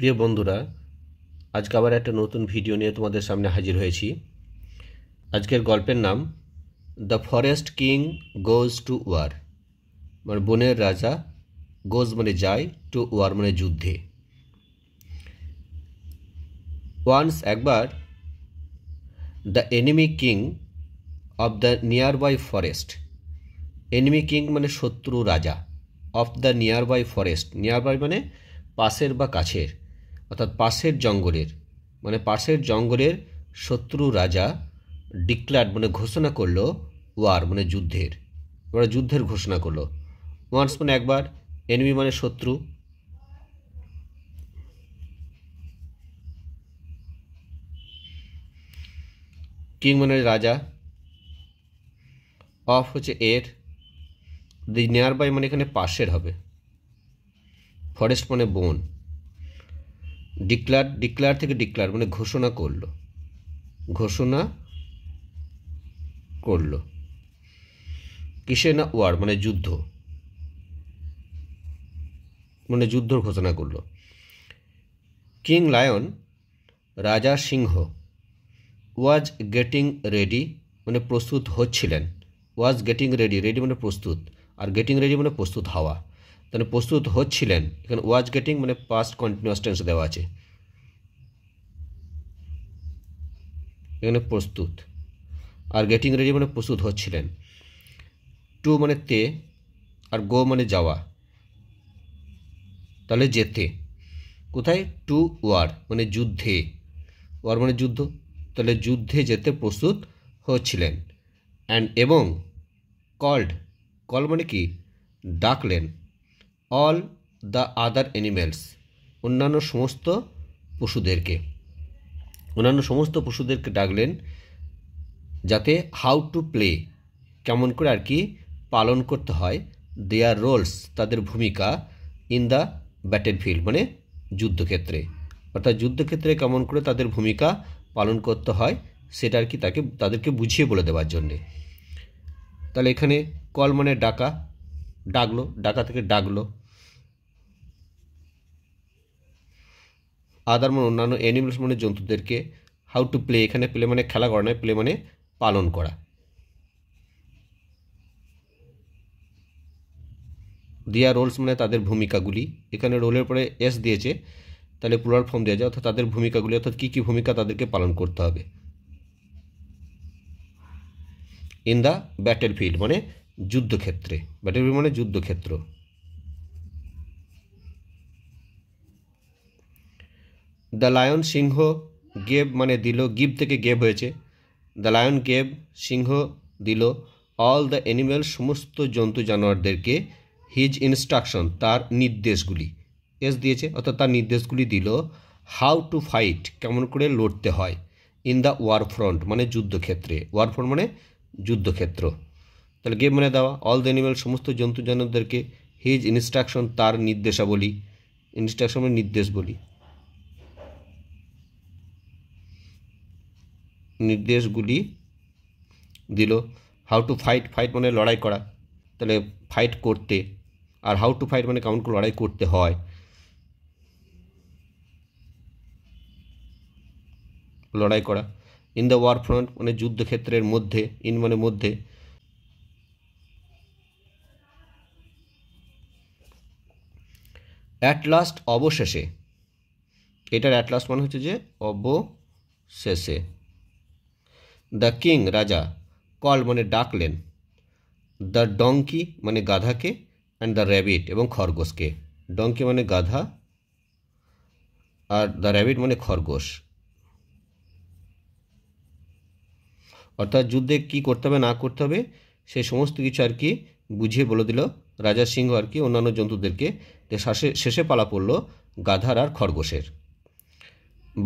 প্রিয় বন্ধুরা, আজকে আবার একটা নতুন ভিডিও নিয়ে তোমাদের সামনে হাজির হয়েছি। আজকের গল্পের নাম the forest king goes to war, মানে বনের রাজা, গোজ মানে যায়, টু ওয়ার মানে যুদ্ধে। ওয়ান্স একবার the enemy king of the nearby forest, enemy king মানে শত্রু রাজা, of the nearby forest, nearby মানে পাশের বা কাছের, অর্থাৎ পাশের জঙ্গলের, মানে পাশের জঙ্গলের শত্রু রাজা ডিক্লার মানে ঘোষণা করলো, ওয়ার মানে যুদ্ধের, ওরা যুদ্ধের ঘোষণা করলো। ওয়ান্স মানে একবার, এনিমি মানে শত্রু, কিং মানে রাজা, অফ হচ্ছে এর, দি নিয়ার বাই মানে এখানে পাশের হবে, ফরেস্ট মানে বন, ডিক্লার ডিক্লার থেকে ডিক্লার মানে ঘোষণা করলো, ঘোষণা করলো কিসে না, ওয়ার মানে যুদ্ধ, মানে যুদ্ধ ঘোষণা করলো। কিং লায়ন রাজা সিংহ ওয়াজ গেটিং রেডি মানে প্রস্তুত হচ্ছিলেন, ওয়াজ গেটিং রেডি, রেডি মানে প্রস্তুত, আর গেটিং রেডি মানে প্রস্তুত হওয়া, তাহলে প্রস্তুত হচ্ছিলেন, এখানে ওয়াজ গেটিং মানে পাস্ট কন্টিনিউয়াস টেন্স দেওয়া আছে, এখানে প্রস্তুত, আর গেটিং রেডি মানে প্রস্তুত হচ্ছিলেন। টু মানে তে, আর গো মানে যাওয়া, তাহলে যেতে, কোথায়, টু ওয়ার মানে যুদ্ধে, ওয়ার মানে যুদ্ধ, তাহলে যুদ্ধে যেতে প্রস্তুত হচ্ছিলেন। অ্যান্ড এবং কল্ড, কল মানে কি, ডাকলেন, অল দ্য আদার অ্যানিমেলস, অন্যান্য সমস্ত পশুদেরকে, অন্যান্য সমস্ত পশুদেরকে ডাকলেন, যাতে হাউ টু প্লে, কেমন করে আর কি পালন করতে হয়, দেয়ার রোলস তাদের ভূমিকা, ইন দ্য ব্যাটেল ফিল্ড মানে যুদ্ধক্ষেত্রে, অর্থাৎ যুদ্ধক্ষেত্রে কেমন করে তাদের ভূমিকা পালন করতে হয় সেটা আর কি তাদেরকে বুঝিয়ে বলে দেওয়ার জন্যে। তাহলে এখানে কল মানে ডাকা, ডাকলো, ডাকা থেকে ডাকলো, আদার মানে অন্যান্য, অ্যানিমেলস মানে জন্তুদেরকে, হাউ টু প্লে, এখানে প্লে মানে খেলা করা নয়, প্লে মানে পালন করা। দেয়ার রোলস মানে তাদের ভূমিকাগুলি, এখানে রোলের পরে এস দিয়েছে, তাহলে প্লুরাল ফর্ম দেওয়া যায়, অর্থাৎ তাদের ভূমিকাগুলি, অর্থাৎ কী কী ভূমিকা তাদেরকে পালন করতে হবে। ইন দ্য ব্যাটেল ফিল্ড মানে যুদ্ধক্ষেত্রে, ব্যাটেল ফিল্ড মানে যুদ্ধক্ষেত্র। দ্য লায়ন সিংহ, গেভ মানে দিল, গিভ থেকে গেভ হয়েছে, দ্য লায়ন গেভ সিংহ দিল, অল দ্য অ্যানিমেল সমস্ত জন্তু জানোয়ারদেরকে, হিজ ইনস্ট্রাকশন তার নির্দেশগুলি, এস দিয়েছে অর্থাৎ তার নির্দেশগুলি দিল, হাউ টু ফাইট কেমন করে লড়তে হয়, ইন দ্য ওয়ার ফ্রন্ট মানে যুদ্ধক্ষেত্রে, ওয়ার ফ্রন্ট মানে যুদ্ধক্ষেত্র, তাহলে গেভ মানে দেওয়া, অল দ্য অ্যানিমেল সমস্ত জন্তু জানোয়ারদেরকে, হিজ ইনস্ট্রাকশন তার নির্দেশাবলী, ইনস্ট্রাকশন মানে নির্দেশ বলি, নির্দেশগুলি দিল। হাউ টু ফাইট, ফাইট মানে লড়াই করা, তাহলে ফাইট করতে, আর হাউ টু ফাইট মানে কেমন করে লড়াই করতে হয়, লড়াই করা। ইন দ্য ওয়ার ফ্রন্ট মানে যুদ্ধক্ষেত্রের মধ্যে, ইন মানে মধ্যে। অ্যাট লাস্ট অবশেষে, এটার অ্যাট লাস্ট মানে হচ্ছে যে অবশেষে। দ্য কিং রাজা, কল মানে ডাকলেন, দ্য ডঙ্কি মানে গাধাকে, অ্যান্ড দ্য র্যাবিট এবং খরগোশকে, ডঙ্কি মানে গাধা, আর দ্য র্যাবিট মানে খরগোশ, অর্থাৎ যুদ্ধে কী করতে হবে না করতে হবে সেই সমস্ত কিছু আর কি বুঝিয়ে বলে দিল রাজা সিংহ আর কি অন্যান্য জন্তুদেরকে। শেষে পালা পড়ল গাধার আর খরগোশের।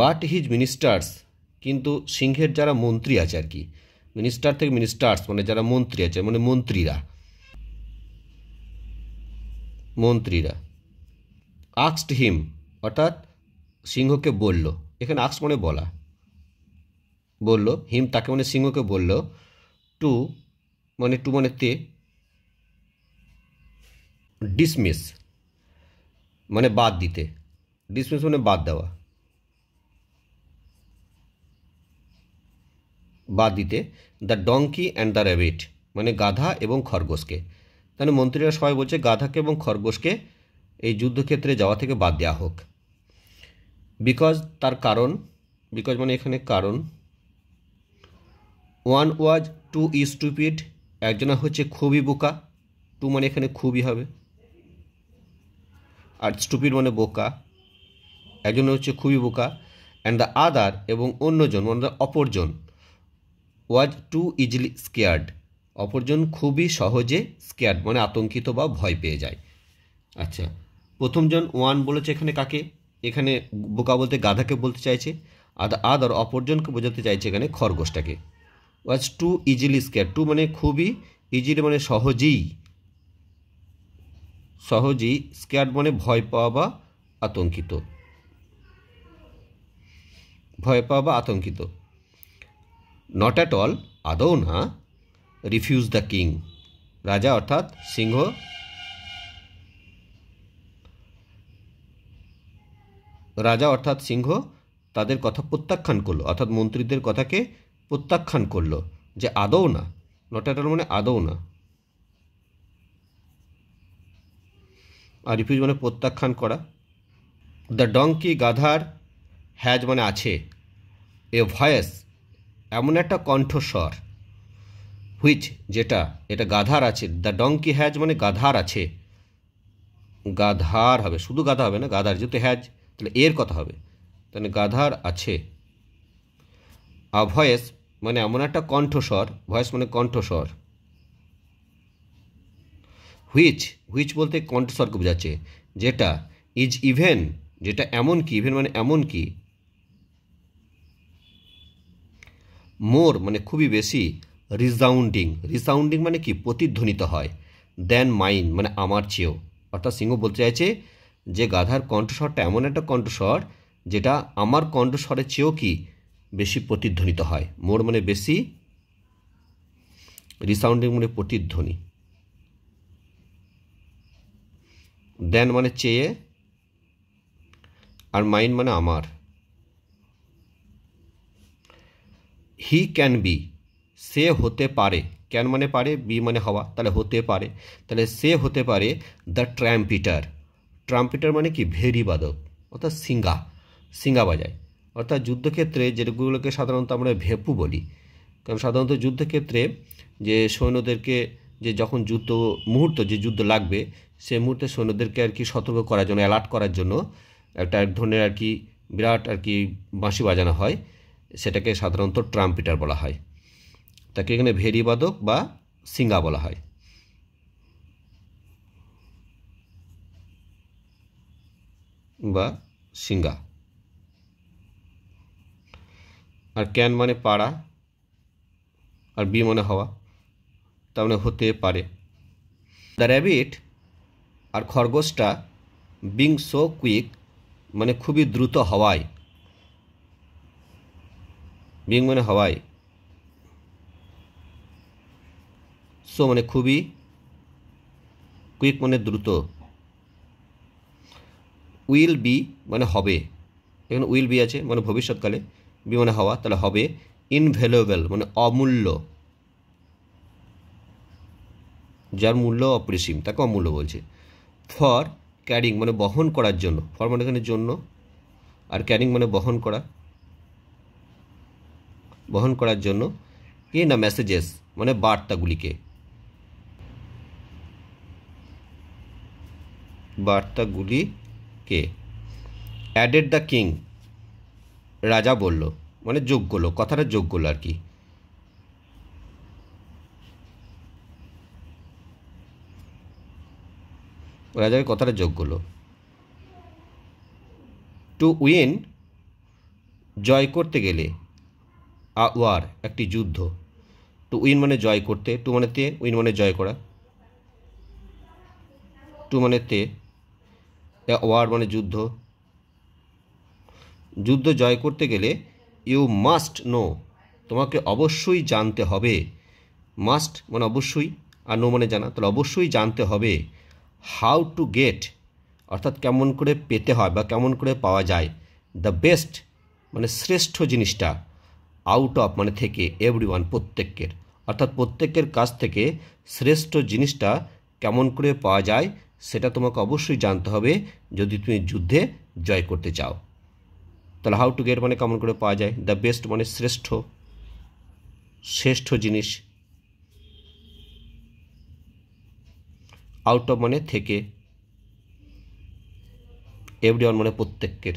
বাট হিজ মিনিস্টার্স, কিন্তু সিংহের যারা মন্ত্রী আছে আর কি, মিনিস্টার থেকে মিনিস্টার্স মানে যারা মন্ত্রী আছে মানে মন্ত্রীরা, মন্ত্রীরা, আক্সড হিম অর্থাৎ সিংহকে বলল, এখানে আক্স মানে বলা, বলল, হিম তাকে মানে সিংহকে বলল, টু মানে তে, ডিসমিস মানে বাদ দিতে, ডিসমিস মানে বাদ দেওয়া, বাদ দিতে। The donkey and the rabbit মানে গাধা এবং খরগোশকে। তাহলে মন্ত্রীরা সবাই বলছে গাধাকে এবং খরগোশকে এই যুদ্ধক্ষেত্রে যাওয়া থেকে বাদ দেওয়া হোক। বিকজ তার কারণ, বিকজ মানে এখানে কারণ। ওয়ান ওয়াজ টু স্টুপিড একজনা হচ্ছে খুবই বোকা, টু মানে এখানে খুবই হবে, আর স্টুপিড মানে বোকা, একজন হচ্ছে খুবই বোকা। অ্যান্ড দ্য আদার এবং অন্যজন মানে অপরজন ওয়াজ টু ইজিলি স্কেয়ার্ড, অপরজন খুবই সহজে স্কেয়ার্ড মানে আতঙ্কিত বা ভয় পেয়ে যায়। আচ্ছা, প্রথমজন ওয়ান বলেছে এখানে কাকে, এখানে বোকা বলতে গাধাকে বলতে চাইছে, আর দ্য আদার অপরজনকে বোঝাতে চাইছে এখানে খরগোশটাকে। ওয়াজ টু ইজিলি স্কেয়ার্ড, টু মানে খুবই, ইজিলি মানে সহজেই, সহজেই, স্কেয়ার্ড মানে ভয় পাওয়া বা আতঙ্কিত, ভয় পাওয়া বা আতঙ্কিত। নট অ্যাট অল আদৌ না, রিফিউজ দ্য কিং রাজা অর্থাৎ সিংহ, রাজা অর্থাৎ সিংহ তাদের কথা প্রত্যাখ্যান করলো, অর্থাৎ মন্ত্রীদের কথাকে প্রত্যাখ্যান করলো যে আদৌ না, নট অ্যাট অল মানে আদৌ না, আর রিফিউজ মানে প্রত্যাখ্যান করা। দ্য ডঙ্কি গাধার, হ্যাজ মানে আছে, এ ভয়েস এমন একটা কণ্ঠস্বর, হুইচ যেটা, এটা গাধার আছে, দ্য ডঙ্কি হ্যাজ মানে গাধার আছে, গাধার হবে, শুধু গাধা হবে না, গাধার যেহেতু হ্যাজ তাহলে এর কথা হবে, তাহলে গাধার আছে। আ ভয়েস মানে এমন একটা কণ্ঠস্বর, ভয়েস মানে কণ্ঠস্বর, হুইচ, হুইচ বলতে কণ্ঠস্বরকে বোঝাচ্ছে, যেটা, ইজ ইভেন যেটা এমন কি, ইভেন মানে এমন কি, মোর মানে খুবই বেশি, রিসাউন্ডিং, রিসাউন্ডিং মানে কি প্রতিধ্বনিত হয়, দেন মাইন মানে আমার চেয়েও, অর্থাৎ সিংহ বলতে চাইছে যে গাধার কণ্ঠস্বরটা এমন একটা কণ্ঠস্বর যেটা আমার কণ্ঠস্বরের চেয়েও কি বেশি প্রতিধ্বনিত হয়, মোর মানে বেশি, রিসাউন্ডিং মানে প্রতিধ্বনি, দেন মানে চেয়ে, আর মাইন মানে আমার। হি ক্যান বি সে হতে পারে, ক্যান মানে পারে, বি মানে হওয়া, তাহলে হতে পারে, তাহলে সে হতে পারে দ্য ট্র্যাম্পিটার, ট্রাম্পিটার মানে কি ভেরি বাদক, অর্থাৎ সিঙ্গা, সিঙ্গা বাজায়, অর্থাৎ যুদ্ধক্ষেত্রে যেগুলোকে সাধারণত আমরা ভেপু বলি, কারণ সাধারণত যুদ্ধক্ষেত্রে যে সৈন্যদেরকে যে যখন যুদ্ধ মুহূর্ত যে যুদ্ধ লাগবে সে মুহূর্তে সৈন্যদেরকে আর কি সতর্ক করার জন্য, অ্যালার্ট করার জন্য একটা এক ধরনের আর কি বিরাট আর কি বাঁশি বাজানো হয়, সেটাকে সাধারণত ট্রাম্পিটার বলা হয়, তাকে এখানে ভেরি বাদক বা সিঙ্গা বলা হয়। বা সিঙ্গা। আর ক্যান মানে পারা, আর বি মানে হওয়া, তার মানে হতে পারে। দ্য র্যাবিট আর খরগোশটা বিং সো কুইক মানে খুবই দ্রুত হওয়ায়, বিং মানে হওয়ায়, সো মানে খুবই, কুইক মানে দ্রুত, উইল বি মানে হবে, এখানে উইল বি আছে মানে ভবিষ্যৎকালে, বি মানে হওয়া তাহলে হবে, ইনভ্যালুয়েবল মানে অমূল্য, যার মূল্য অপরিসীম তাকে অমূল্য বলছে। ফর ক্যারিং মানে বহন করার জন্য, ফর মানে এখানে জন্য, আর ক্যারিং মানে বহন করা, বহন করার জন্য, ইন আ মেসেজেস মানে বার্তাগুলিকে, বার্তাগুলিকে। অ্যাডেড দ্য কিং রাজা বলল মানে যোগ করলো, কথাটা যোগ করলো আর কি, রাজাকে কথাটা যোগ করলো। টু উইন জয় করতে গেলে, আ ওয়ার একটি যুদ্ধ, টু উইন মানে জয় করতে, টু মানে তে, উইন মানে জয় করা, টু মানে তে, ওয়ার মানে যুদ্ধ, যুদ্ধ জয় করতে গেলে ইউ মাস্ট নো তোমাকে অবশ্যই জানতে হবে, মাস্ট মানে অবশ্যই, আর নো মানে জানা, তাহলে অবশ্যই জানতে হবে, হাউ টু গেট অর্থাৎ কেমন করে পেতে হয় বা কেমন করে পাওয়া যায়। দ্য বেস্ট মানে শ্রেষ্ঠ জিনিসটা, আউট অফ মানে থেকে, এভরিওয়ান প্রত্যেকের, অর্থাৎ প্রত্যেকের কাছ থেকে শ্রেষ্ঠ জিনিসটা কেমন করে পাওয়া যায় সেটা তোমাকে অবশ্যই জানতে হবে যদি তুমি যুদ্ধে জয় করতে চাও। তাহলে হাউ টু গেট মানে কেমন করে পাওয়া যায়, দ্য বেস্ট মানে শ্রেষ্ঠ, শ্রেষ্ঠ জিনিস, আউট অফ মানে থেকে, এভরিওয়ান মানে প্রত্যেকের।